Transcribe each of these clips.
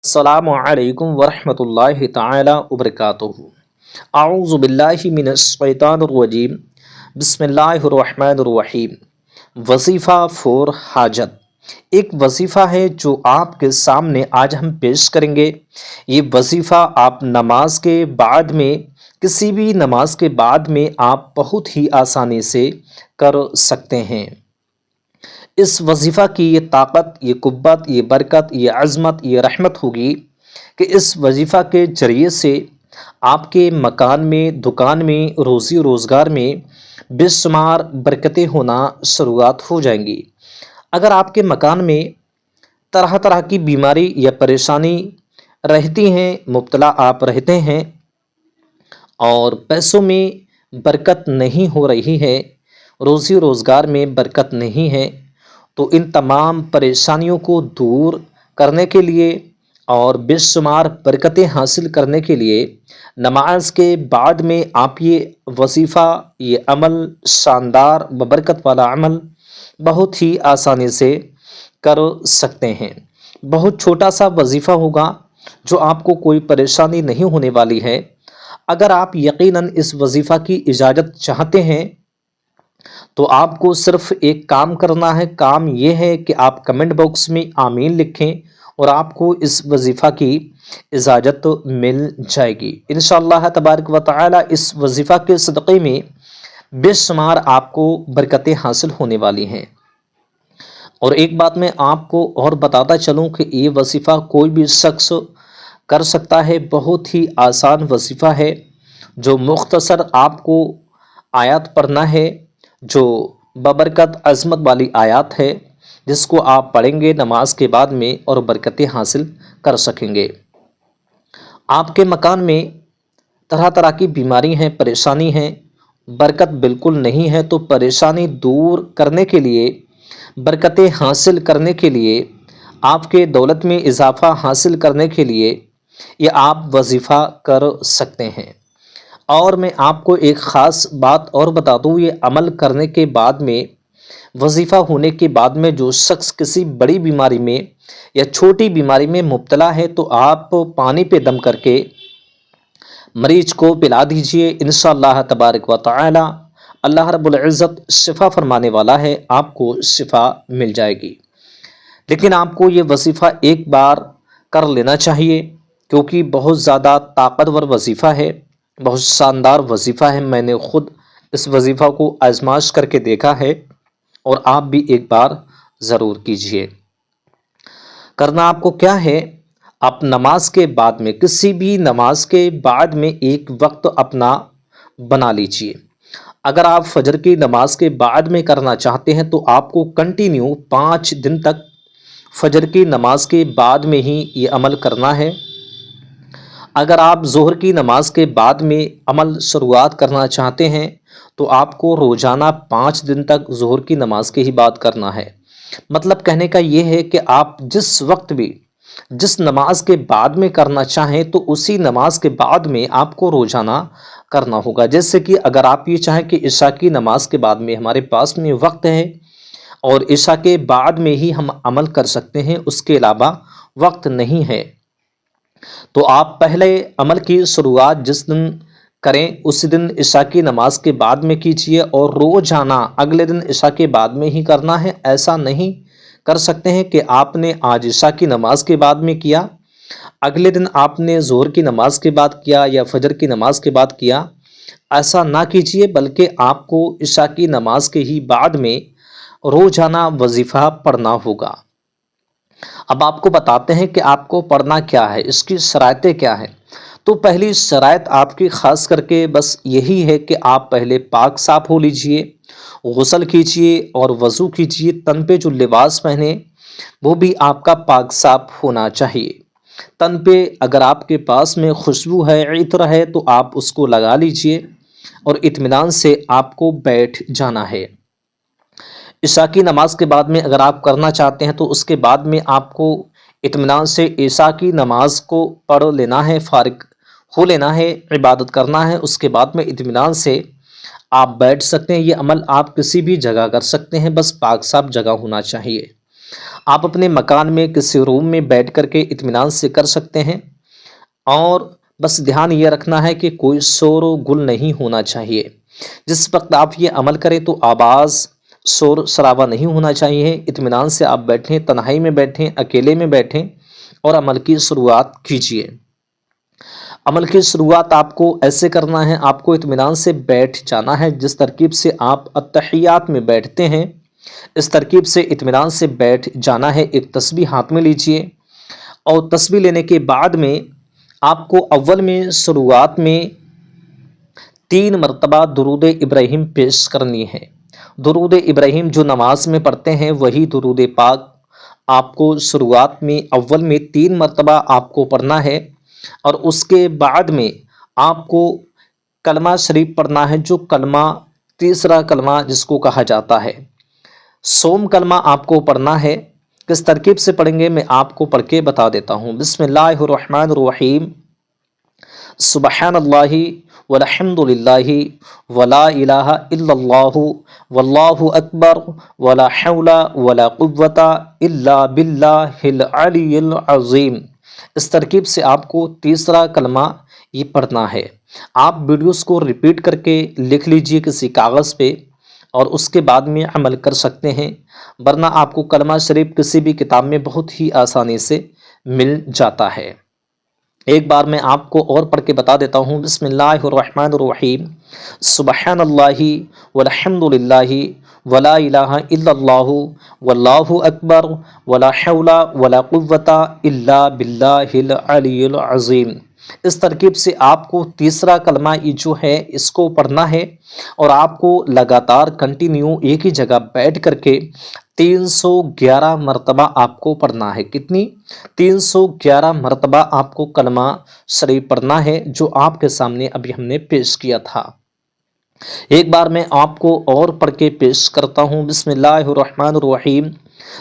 السلام علیکم ورحمۃ اللہ تعالی وبرکاتہ۔ اعوذ باللہ من الشیطان الرجیم، بسم اللہ الرحمن الرحیم۔ وظیفہ فور حاجت، ایک وظیفہ ہے جو آپ کے سامنے آج ہم پیش کریں گے۔ یہ وظیفہ آپ نماز کے بعد میں، کسی بھی نماز کے بعد میں آپ بہت ہی آسانی سے کر سکتے ہیں۔ اس وظیفہ کی یہ طاقت، یہ قوت، یہ برکت، یہ عظمت، یہ رحمت ہوگی کہ اس وظیفہ کے ذریعے سے آپ کے مکان میں، دکان میں، روزی روزگار میں بے شمار برکتیں ہونا شروعات ہو جائیں گی۔ اگر آپ کے مکان میں طرح طرح کی بیماری یا پریشانی رہتی ہیں، مبتلا آپ رہتے ہیں اور پیسوں میں برکت نہیں ہو رہی ہے، روزی روزگار میں برکت نہیں ہے، تو ان تمام پریشانیوں کو دور کرنے کے لیے اور بے شمار برکتیں حاصل کرنے کے لیے نماز کے بعد میں آپ یہ وظیفہ، یہ عمل، شاندار ببرکت والا عمل بہت ہی آسانی سے کر سکتے ہیں۔ بہت چھوٹا سا وظیفہ ہوگا جو آپ کو کوئی پریشانی نہیں ہونے والی ہے۔ اگر آپ یقیناً اس وظیفہ کی اجازت چاہتے ہیں تو آپ کو صرف ایک کام کرنا ہے۔ کام یہ ہے کہ آپ کمنٹ باکس میں آمین لکھیں اور آپ کو اس وظیفہ کی اجازت مل جائے گی انشاءاللہ تبارک و تعالی۔ اس وظیفہ کے صدقے میں بے شمار آپ کو برکتیں حاصل ہونے والی ہیں۔ اور ایک بات میں آپ کو اور بتاتا چلوں کہ یہ وظیفہ کوئی بھی شخص کر سکتا ہے۔ بہت ہی آسان وظیفہ ہے، جو مختصر آپ کو آیات پڑھنا ہے، جو ببرکت عظمت والی آیات ہے، جس کو آپ پڑھیں گے نماز کے بعد میں اور برکتیں حاصل کر سکیں گے۔ آپ کے مکان میں طرح طرح کی بیماری ہیں، پریشانی ہیں، برکت بالکل نہیں ہے، تو پریشانی دور کرنے کے لیے، برکتیں حاصل کرنے کے لیے، آپ کے دولت میں اضافہ حاصل کرنے کے لیے یہ آپ وظیفہ کر سکتے ہیں۔ اور میں آپ کو ایک خاص بات اور بتا دوں، یہ عمل کرنے کے بعد میں، وظیفہ ہونے کے بعد میں جو شخص کسی بڑی بیماری میں یا چھوٹی بیماری میں مبتلا ہے تو آپ پانی پہ دم کر کے مریض کو پلا دیجئے، انشاءاللہ تبارک و تعالی اللہ رب العزت شفا فرمانے والا ہے، آپ کو شفا مل جائے گی۔ لیکن آپ کو یہ وظیفہ ایک بار کر لینا چاہیے، کیونکہ بہت زیادہ طاقتور وظیفہ ہے، بہت شاندار وظیفہ ہے۔ میں نے خود اس وظیفہ کو آزمائش کر کے دیکھا ہے، اور آپ بھی ایک بار ضرور کیجئے۔ کرنا آپ کو کیا ہے، آپ نماز کے بعد میں، کسی بھی نماز کے بعد میں ایک وقت اپنا بنا لیجئے۔ اگر آپ فجر کی نماز کے بعد میں کرنا چاہتے ہیں تو آپ کو کنٹینیو 5 دن تک فجر کی نماز کے بعد میں ہی یہ عمل کرنا ہے۔ اگر آپ ظہر کی نماز کے بعد میں عمل شروعات کرنا چاہتے ہیں تو آپ کو روزانہ 5 دن تک ظہر کی نماز کے ہی بعد کرنا ہے۔ مطلب کہنے کا یہ ہے کہ آپ جس وقت بھی، جس نماز کے بعد میں کرنا چاہیں تو اسی نماز کے بعد میں آپ کو روزانہ کرنا ہوگا۔ جیسے کہ اگر آپ یہ چاہیں کہ عشاء کی نماز کے بعد میں ہمارے پاس میں وقت ہے اور عشاء کے بعد میں ہی ہم عمل کر سکتے ہیں، اس کے علاوہ وقت نہیں ہے، تو آپ پہلے عمل کی شروعات جس دن کریں اسی دن عشاء کی نماز کے بعد میں کیجئے، اور روزانہ اگلے دن عشاء کے بعد میں ہی کرنا ہے۔ ایسا نہیں کر سکتے ہیں کہ آپ نے آج عشاء کی نماز کے بعد میں کیا، اگلے دن آپ نے ظہر کی نماز کے بعد کیا یا فجر کی نماز کے بعد کیا۔ ایسا نہ کیجئے، بلکہ آپ کو عشاء کی نماز کے ہی بعد میں روزانہ وظیفہ پڑھنا ہوگا۔ اب آپ کو بتاتے ہیں کہ آپ کو پڑھنا کیا ہے، اس کی شرائطیں کیا ہیں۔ تو پہلی شرائط آپ کی خاص کر کے بس یہی ہے کہ آپ پہلے پاک صاف ہو لیجئے، غسل کیجئے اور وضو کیجئے۔ تن پہ جو لباس پہنے وہ بھی آپ کا پاک صاف ہونا چاہیے۔ تن پہ اگر آپ کے پاس میں خوشبو ہے، عطر ہے، تو آپ اس کو لگا لیجئے اور اطمینان سے آپ کو بیٹھ جانا ہے۔ عشاء کی نماز کے بعد میں اگر آپ کرنا چاہتے ہیں تو اس کے بعد میں آپ کو اطمینان سے عشاء کی نماز کو پڑھ لینا ہے، فارغ ہو لینا ہے، عبادت کرنا ہے۔ اس کے بعد میں اطمینان سے آپ بیٹھ سکتے ہیں۔ یہ عمل آپ کسی بھی جگہ کر سکتے ہیں، بس پاک صاف جگہ ہونا چاہیے۔ آپ اپنے مکان میں کسی روم میں بیٹھ کر کے اطمینان سے کر سکتے ہیں، اور بس دھیان یہ رکھنا ہے کہ کوئی شور و گل نہیں ہونا چاہیے۔ جس وقت آپ یہ عمل کریں تو آواز، شور شرابہ نہیں ہونا چاہیے، اطمینان سے آپ بیٹھیں، تنہائی میں بیٹھیں، اکیلے میں بیٹھیں اور عمل کی شروعات کیجیے۔ عمل کی شروعات آپ کو ایسے کرنا ہے، آپ کو اطمینان سے بیٹھ جانا ہے، جس ترکیب سے آپ اتحیات میں بیٹھتے ہیں اس ترکیب سے اطمینان سے بیٹھ جانا ہے۔ ایک تسبیح ہاتھ میں لیجئے، اور تسبیح لینے کے بعد میں آپ کو اول میں شروعات میں 3 مرتبہ درود ابراہیم پیش کرنی ہے۔ درود ابراہیم جو نماز میں پڑھتے ہیں وہی درود پاک آپ کو شروعات میں اول میں 3 مرتبہ آپ کو پڑھنا ہے، اور اس کے بعد میں آپ کو کلمہ شریف پڑھنا ہے، جو کلمہ تیسرا کلمہ جس کو کہا جاتا ہے سوم کلمہ آپ کو پڑھنا ہے۔ کس ترکیب سے پڑھیں گے میں آپ کو پڑھ کے بتا دیتا ہوں۔ بسم اللہ الرحمن الرحیم، سبحان اللہ والحمد للہ ولا الہ الا اللہ واللہ اکبر ولا حول ولا قوۃ الا باللہ العلی العظیم۔ اس ترکیب سے آپ کو تیسرا کلمہ یہ پڑھنا ہے۔ آپ ویڈیوز کو ریپیٹ کر کے لکھ لیجئے کسی کاغذ پہ، اور اس کے بعد میں عمل کر سکتے ہیں، ورنہ آپ کو کلمہ شریف کسی بھی کتاب میں بہت ہی آسانی سے مل جاتا ہے۔ ایک بار میں آپ کو اور پڑھ کے بتا دیتا ہوں۔ بسم اللہ الرحمن الرحیم، سبحان اللہ والحمد للہ ولا الہ الا اللہ واللہ اکبر ولا حول ولا قوۃ الا باللہ العلی العظیم۔ اس ترکیب سے آپ کو تیسرا کلمہ یہ جو ہے اس کو پڑھنا ہے، اور آپ کو لگاتار کنٹینیو ایک ہی جگہ بیٹھ کر کے 311 مرتبہ آپ کو پڑھنا ہے۔ کتنی؟ 311 مرتبہ آپ کو کلمہ شریف پڑھنا ہے، جو آپ کے سامنے ابھی ہم نے پیش کیا تھا۔ ایک بار میں آپ کو اور پڑھ کے پیش کرتا ہوں۔ بسم اللہ الرحمن الرحیم،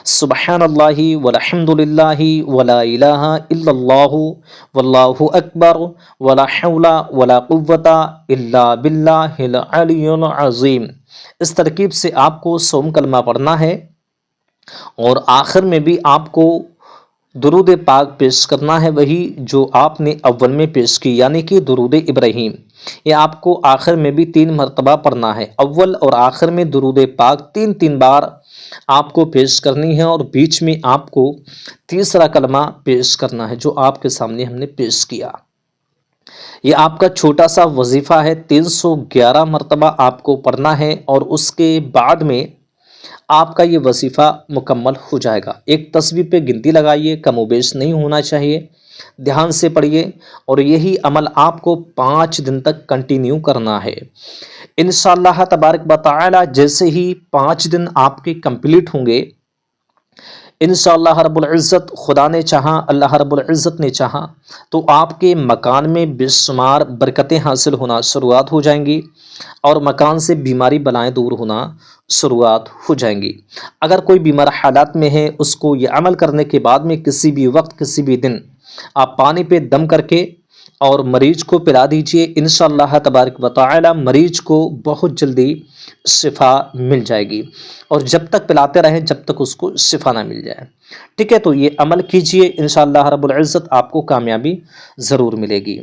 سبحان اللہ والحمد للہ ولا الہ الا اللہ واللہ اکبر ولا حول ولا قوۃ الا باللہ العلی العظیم۔ اس ترکیب سے آپ کو سوم کلمہ پڑھنا ہے، اور آخر میں بھی آپ کو درود پاک پیش کرنا ہے، وہی جو آپ نے اول میں پیش کی، یعنی کہ درود ابراہیم۔ یہ آپ کو آخر میں بھی 3 مرتبہ پڑھنا ہے۔ اول اور آخر میں درود پاک 3 بار آپ کو پیش کرنی ہے، اور بیچ میں آپ کو تیسرا کلمہ پیش کرنا ہے جو آپ کے سامنے ہم نے پیش کیا۔ یہ آپ کا چھوٹا سا وظیفہ ہے، 311 مرتبہ آپ کو پڑھنا ہے، اور اس کے بعد میں آپ کا یہ وظیفہ مکمل ہو جائے گا۔ ایک تسبیح پہ گنتی لگائیے، کم و بیش نہیں ہونا چاہیے، دھیان سے پڑھیے، اور یہی عمل آپ کو 5 دن تک کنٹینیو کرنا ہے۔ انشاءاللہ تبارک و تعالی جیسے ہی 5 دن آپ کے کمپلیٹ ہوں گے، انشاءاللہ رب العزت، خدا نے چاہا، اللہ رب العزت نے چاہا تو آپ کے مکان میں بے شمار برکتیں حاصل ہونا شروعات ہو جائیں گی، اور مکان سے بیماری بلائیں دور ہونا شروعات ہو جائیں گی۔ اگر کوئی بیمار حالات میں ہے، اس کو یہ عمل کرنے کے بعد میں کسی بھی وقت کسی بھی دن آپ پانی پہ دم کر کے اور مریض کو پلا دیجئے، انشاءاللہ تبارک و تعالی مریض کو بہت جلدی شفا مل جائے گی، اور جب تک پلاتے رہیں جب تک اس کو شفا نہ مل جائے۔ ٹھیک ہے، تو یہ عمل کیجئے، انشاءاللہ رب العزت آپ کو کامیابی ضرور ملے گی۔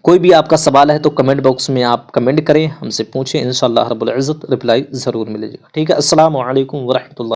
کوئی بھی آپ کا سوال ہے تو کمنٹ باکس میں آپ کمنٹ کریں، ہم سے پوچھیں، انشاءاللہ رب العزت رپلائی ضرور ملے گا۔ ٹھیک ہے، السلام علیکم ورحمۃ اللہ۔